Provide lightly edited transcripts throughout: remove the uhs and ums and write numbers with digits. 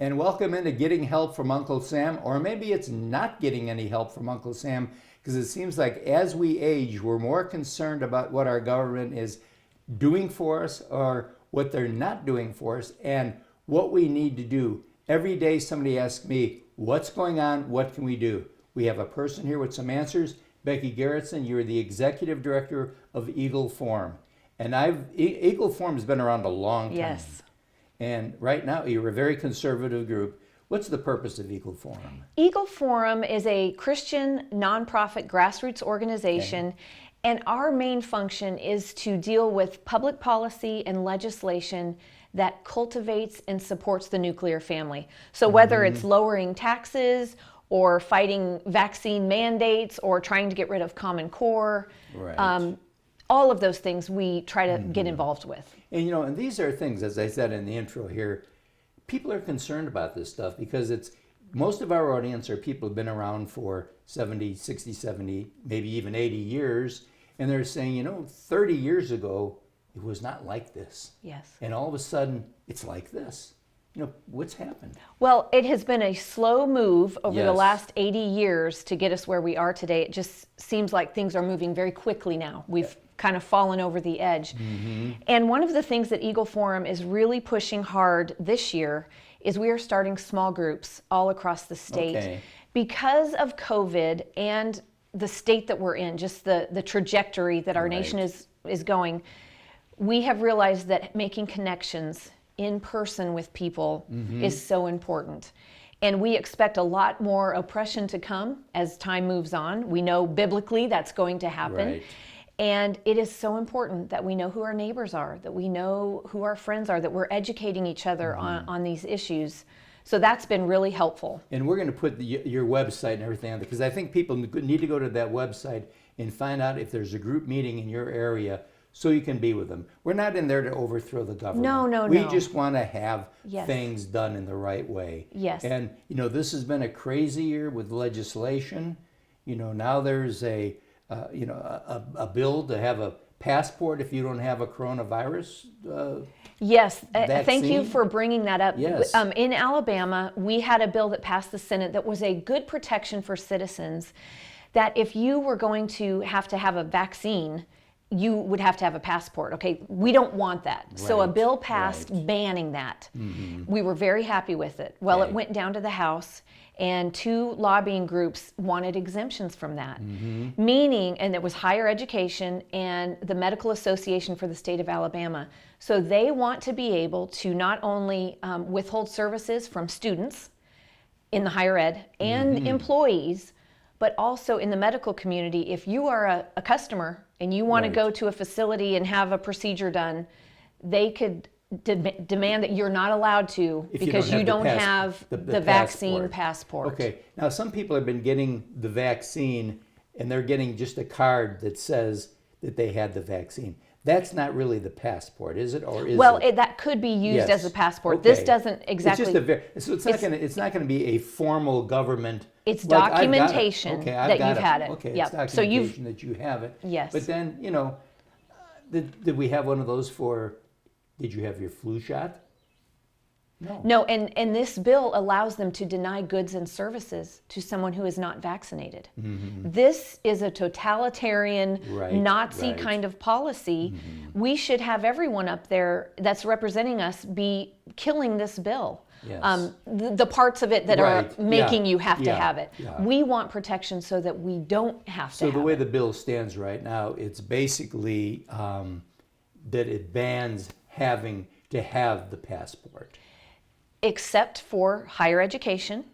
and welcome into Getting Help from Uncle Sam, or maybe it's not getting any help from Uncle Sam, because it seems like as we age, we're more concerned about what our government is doing for us or what they're not doing for us and what we need to do. Every day somebody asks me, what's going on? What can we do? We have a person here with some answers. Becky Gerritson, you're the executive director of Eagle Forum. And Eagle Forum has been around a long time. Yes. And right now, you're a very conservative group. What's the purpose of Eagle Forum? Eagle Forum is a Christian nonprofit grassroots organization, okay. And our main function is to deal with public policy and legislation that cultivates and supports the nuclear family. So whether it's lowering taxes or fighting vaccine mandates or trying to get rid of Common Core, right. All of those things we try to get involved with. And and these are things, as I said in the intro here, people are concerned about this stuff because most of our audience are people who've been around for 70, 60, 70, maybe even 80 years. And they're saying, 30 years ago, it was not like this. Yes. And all of a sudden, it's like this. What's happened? Well, it has been a slow move over Yes. the last 80 years to get us where we are today. It just seems like things are moving very quickly now. We've kind of fallen over the edge. And one of the things that Eagle Forum is really pushing hard this year is we are starting small groups all across the state. Okay. Because of COVID and the state that we're in, just the trajectory that our nation is going, we have realized that making connections in person with people is so important. And we expect a lot more oppression to come as time moves on. We know biblically that's going to happen. Right. And it is so important that we know who our neighbors are, that we know who our friends are, that we're educating each other on these issues. So that's been really helpful. And we're going to put your website and everything on there, because I think people need to go to that website and find out if there's a group meeting in your area so you can be with them. We're not in there to overthrow the government. No. We just want to have Yes. things done in the right way. Yes. And, this has been a crazy year with legislation. Now there's a bill to have a passport if you don't have a coronavirus. Yes, thank you vaccine? for bringing that up. Yes. In Alabama, we had a bill that passed the Senate that was a good protection for citizens, that if you were going to have a vaccine, you would have to have a passport. Okay, we don't want that. So a bill passed banning that. We were very happy with it. Well, it went down to the House, and 2 lobbying groups wanted exemptions from that. Meaning, and it was higher education and the Medical Association for the state of Alabama. So they want to be able to not only withhold services from students in the higher ed and employees, but also in the medical community. If you are a customer and you want to go to a facility and have a procedure done, they could demand that you're not allowed to because you don't have the vaccine passport. Okay, now some people have been getting the vaccine and they're getting just a card that says that they had the vaccine. That's not really the passport, is it? Or is it? That could be used as a passport. Okay. This doesn't exactly. So it's not going to be a formal government. It's documentation that you've had it. Okay, yep. it's documentation that you have it. Yes. But then, did we have one of those for? Did you have your flu shot? No, and this bill allows them to deny goods and services to someone who is not vaccinated. This is a totalitarian Nazi kind of policy. We should have everyone up there that's representing us be killing this bill. Yes. The parts of it that are making you have to have it. Yeah. We want protection so that we don't have to So have the way it. the bill stands right now, it's basically that it bans having to have the passport. Except for higher education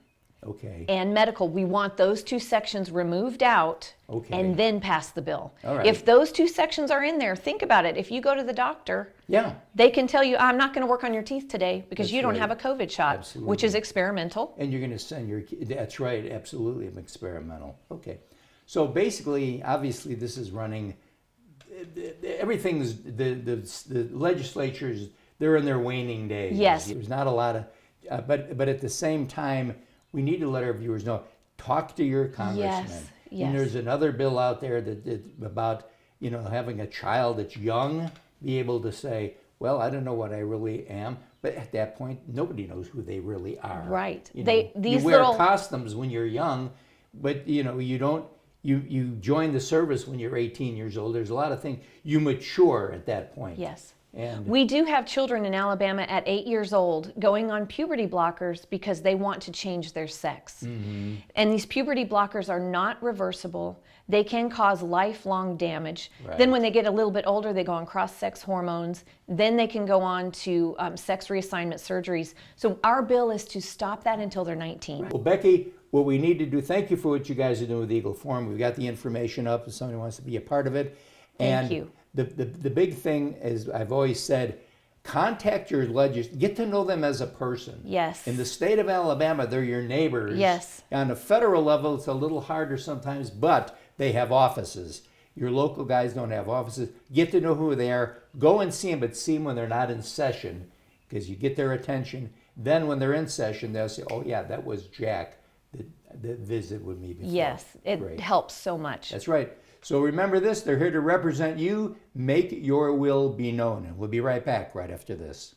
and medical. We want those 2 sections removed out and then pass the bill. All right. If those 2 sections are in there, think about it. If you go to the doctor, they can tell you, I'm not going to work on your teeth today because you don't have a COVID shot, which is experimental. And you're going to send that's right, absolutely, experimental. Okay. So basically, obviously, this is running, everything's, the legislatures, they're in their waning days. Yes. There's not a lot of, but at the same time, we need to let our viewers know, talk to your congressman. Yes. And there's another bill out there that about, having a child that's young be able to say, well, I don't know what I really am, But at that point, nobody knows who they really are. Right. You know, These you wear little costumes when you're young, but you know you don't. You join the service when you're 18 years old. There's a lot of things. You mature at that point. yes. And We do have children in Alabama at 8 years old going on puberty blockers because they want to change their sex. And these puberty blockers are not reversible. They can cause lifelong damage. Right. Then when they get a little bit older, they go on cross-sex hormones. Then they can go on to sex reassignment surgeries. So our bill is to stop that until they're 19. well, Becky, what we need to do, thank you for what you guys are doing with Eagle Forum. We've got the information up if somebody wants to be a part of it. Thank you. The big thing is, I've always said, contact your legislators, get to know them as a person. Yes. In the state of Alabama, they're your neighbors. Yes. On a federal level, it's a little harder sometimes, but they have offices. Your local guys don't have offices. Get to know who they are. Go and see them, but see them when they're not in session, because you get their attention. Then when they're in session, they'll say, oh yeah, that was Jack that visited with me before. Yes, it Great. helps so much. That's right. So remember this, they're here to represent you. Make your will be known. And we'll be right back right after this.